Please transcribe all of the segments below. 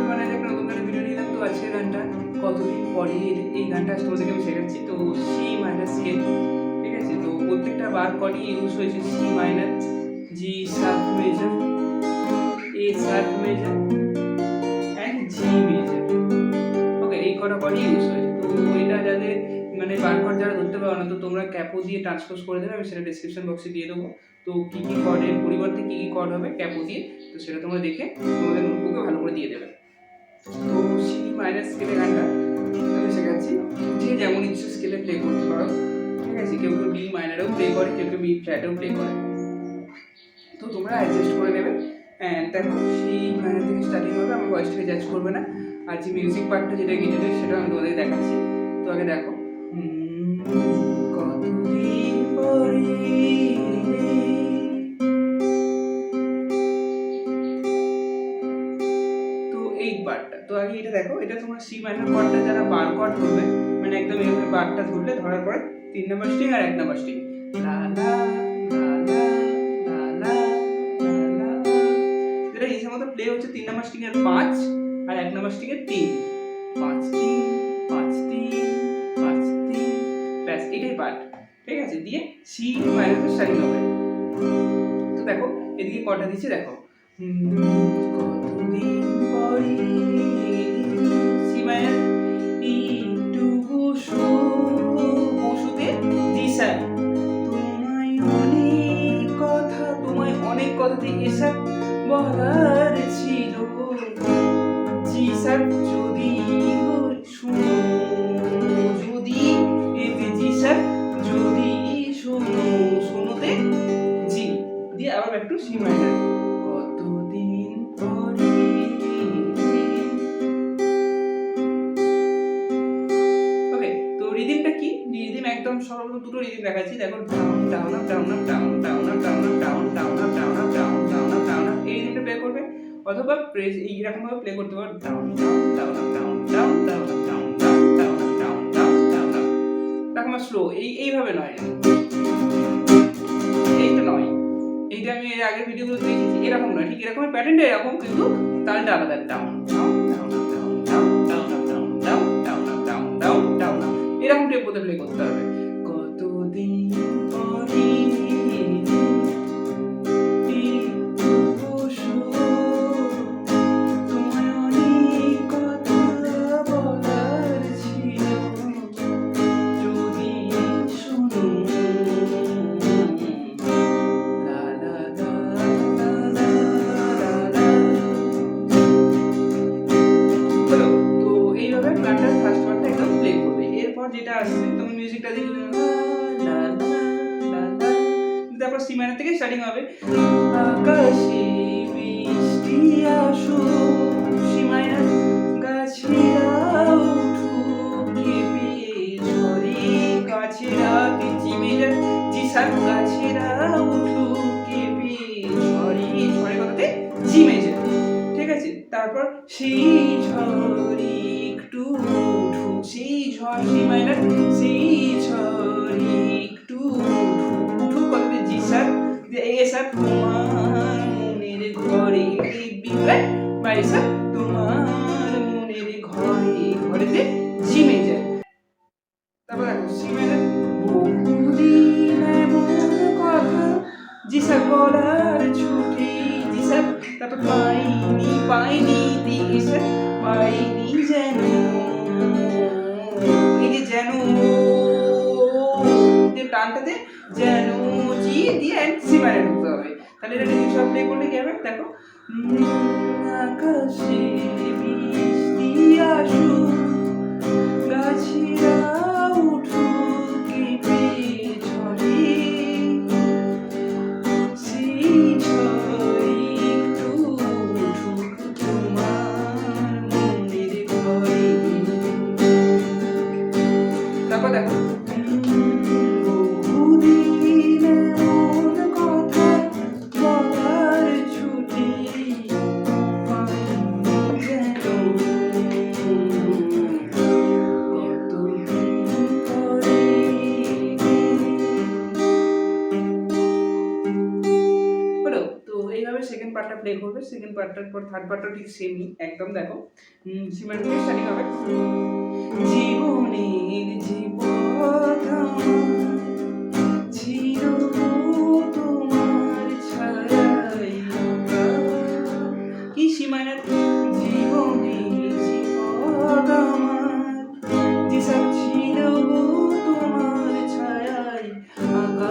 বানালে একটা নতুন গানের ভিডিও নিলাম। তো আজকের গানটা কতদিন পরে এই গানটা তোমাদেরকে আমি শেখাচ্ছি। তো সি মাইনার স্কেল, ঠিক আছে। তো প্রত্যেকটা বার কর্ডই ইউজ হয়েছে C minor, G sharp major, A sharp major and G major. Okay, এই কটা কর্ডই ইউজ হয়েছে। তো এটা যাদের মানে বার কর্ড যারা ধরতে পারো না, তো তোমরা ক্যাপো দিয়ে ট্রান্সপোজ করে দেবে, আমি সেটা ডেসক্রিপশন বক্সে দিয়ে দেবো। তো কী কী কর্ডের পরিবর্তে কী কী কর্ড হবে ক্যাপো দিয়ে, তো সেটা তোমরা দেখে তোমাদের নোটবুকে ভালো করে দিয়ে দেবে। তো সি মাইনার স্কেলে গানটা আমি শেখাচ্ছি, যে যেমন ইচ্ছু স্কেলে প্লে করতে পারো, ঠিক আছে। কেউ কেউ ডি মাইনারেও প্লে করে, কেউ কেউ বি ফ্ল্যাটেও প্লে করে, তো তোমরা অ্যাডজাস্ট করে নেবে। দেখো সি মাইনার থেকে স্টার্টিং হবে, আমার ভয়েসটাকে জাজ করবে না। আর যে মিউজিক পার্টটা যেটা গিটারের, সেটা আমি তোমাদের দেখাচ্ছি। তো আগে দেখো, কতদিন পরে এই পার্টটা। তো আগে এটা দেখো, এটা তোমরা সি মাইনর কর্ডটা যারা বার কর্ড ধরবে, মানে একদম এইভাবে বারটা ধরলে, ধরার পরে 3 নাম্বার স্ট্রিং আর 1 নাম্বার স্ট্রিং, লা লা লা লা লা লা লা, যেটা হিসেবে মতো প্লে হচ্ছে 3 নাম্বার স্ট্রিং এর 5 আর 1 নাম্বার স্ট্রিং এর 3, 5 3 5 3 5 3, ব্যাস এটাই পার্ট, ঠিক আছে। দিয়ে সি মাইনর স্টার্টিং হবে। তো দেখো এদিকে কর্ডটা দিচ্ছে, দেখো কতদিন পরে সি মাইনার, একটু বসো, বসুতে জি স্যার, তোমায় অনেক কথা, তোমায় অনেক কথাতে এসব বলার ছিল, জি স্যার যদি শুনো, যদি এতে জি স্যার যদি শোনো, শোনোতে জি দিয়ে আবার একটু সি মাইনার, কতদিন পরে। ওকে, তো রিদিমটা কি? রিদিম একদম সরল দুটো রিদিম দেখাচ্ছি। দেখো down down up down up down down up down up down down up down up down down up down up, এই রিদিমটা প্লে করবে। অথবা প্রেস এইরকম ভাবে প্লে করতে পারো, down down down up down down down up down down down up down down down up, এরকম slow, এইভাবে নয়, এইটা নয়, এইটা আমি এর আগের ভিডিওগুলো দেখেছি, এরকম নয়, ঠিক এরকম প্যাটার্নটা এরকম, কিন্তু তালটা আলাদা, down down down down down down down down down down down down, এরকম টেম্পোতে প্লে করতে হবে। কতদিন পরে তোমায় অনেক কথা বলার ছিল, যদি শোনো, লা লা লা লা লা লা। হলো, তো এইভাবে গানটার ফার্স্ট পার্টটা একদম প্লে করবে। এরপর যেটা আসছে, তুমি মিউজিকটা দেখলে লা লা লা লা, তারপর সি মাইনার থেকে স্টার্টিং হবে, আকাশে বৃষ্টি আসুক, সি মাইনার, গাছেরা উঠুক কেঁপে ঝরে, গাছেরা জি মেজর, জি শার্প, গাছেরা উঠুক কেঁপে ঝরে, ঝরে কথাতে জি মেজর, ঠিক আছে। তারপর সেই ঝড়ে একটু উঠুক, সেই ঝড় সি মাইনার, সেই ঝড়ে একটু উঠুক কথাতে জি শার্প, এ শার্প, তোমার মনের ঘরে, বি ফ্ল্যাট বা এ শার্প, তোমার মনের ঘরে, ঘরেতে জি মেজর। তারপর দেখো সি মাইনার, বহুদিন এমন কথা জি শার্প বলার ছুটি, জি শার্প, তারপর পাইনি পাইনি দিস, পাইনি যেন, এই যে যেন, যে টানটাতে যেন জি দিয়ে এন্ড সি মাইনার ঢুকতে হবে। তাহলে এটা যদি সব প্লে করলে কি হবে, দেখো আকাশে বৃষ্টি আসুক, গাছেরা উঠুক কেঁপে ঝরে, সেই ঝড়ে একটু উঠুক তোমার মনের ঘরে। তারপর দেখো বহুদিন এমন কথা বলার ছুটি, প্লে করবে, সেকেন্ড পার্টটার পর থার্ড পার্টটা ঠিক সেমই একদম। দেখো সি মাইনর থেকে স্টার্টিং হবে, জীবনের যে পথ আমার ছিল তোমার ছায়ায় আঁকা। কি সি মাইনর, জীবনের যে পথ আমার যে সব ছিল তোমার ছায়ায় আঁকা।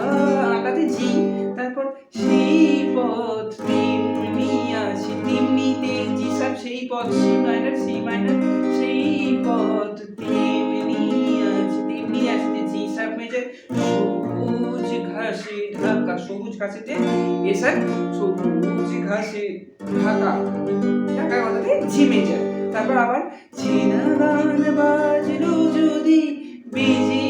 আঁকাতে জি, তারপর সেই পথ তেমনি আছে, তেমনিতে জি সব সেই পথ, সি মাইনর সেই পথ তেমনি আছে, তেমনি আছে জি সব মেজর সবুজ ঘাসে ঢাকা, সবুজ ঘাসেতে এ সব সবুজ ঘাসে ঢাকা, ঢাকা কথাতে জি মেজর। তারপর আবার চেনা গান বাজলো যদি বেজে,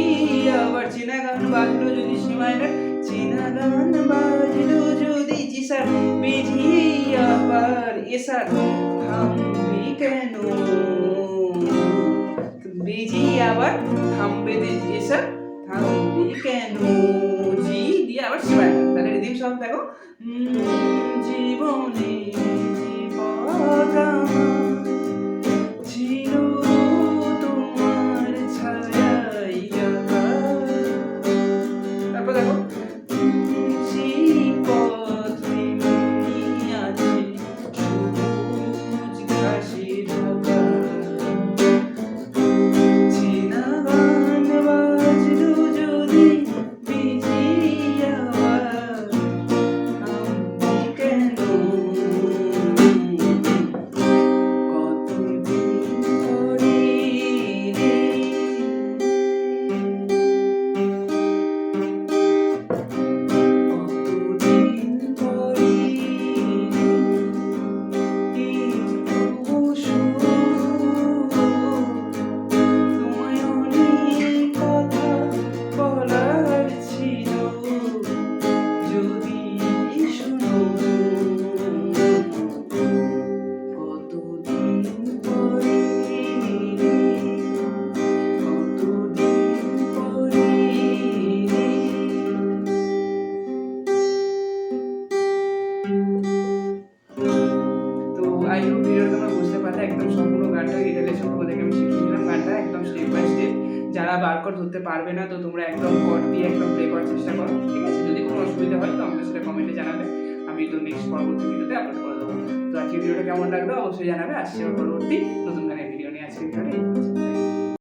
আবার চেনা গান বাজলো যদি সি মাইনর, চেনা গান বাজলো যদি জি স্যার বেজে, আবার এ স্যার থামবে কেন, বেজে আবার থামবে এ স্যার থামবে কেন, জি দিয়ে আবার সি মাইনর। তাহলে রিদিম সব দেখো, জীবনে যে পথ আমার ছিল তোমার ছায়ায় আঁকা। তারপর দেখো সেই পথ তেমনি আছে সবুজ ঘাসে ঢাকা, চেনা গান বাজলো যদি বেজে, আবার থামবে কেন, কতদিন পরে রে, কতদিন পরে এই সুর, তোমায় অনেক কথা বলার ছিল যদি শোনো, কতদিন পরে রে, কতদিন পরে রে। তো আই হোপ ভিডিওটা তোমরা বুঝতে পারলে, একদম সম্পূর্ণ গানটা গিটার লেসন তোমাদেরকে আমি শিখিয়ে দিলাম, গানটা একদম স্টেপ বাই স্টেপ। যারা বার কর ধরতে পারবে না তো তোমরা একদম কর্ড দিয়ে একদম প্লে করার চেষ্টা করো, ঠিক আছে? যদি কোনো অসুবিধা হয় তো আমাকে সেটা কমেন্টে জানাবে, আমি তো নেক্সট পরবর্তী ভিডিওতে আপলোড করে দেবো। তো আজকে ভিডিওটা কেমন লাগলো অবশ্যই জানাবে, আসছে পরবর্তী নতুন গানের ভিডিও নিয়ে। আজকে ভিডিওটা এই পর্যন্ত।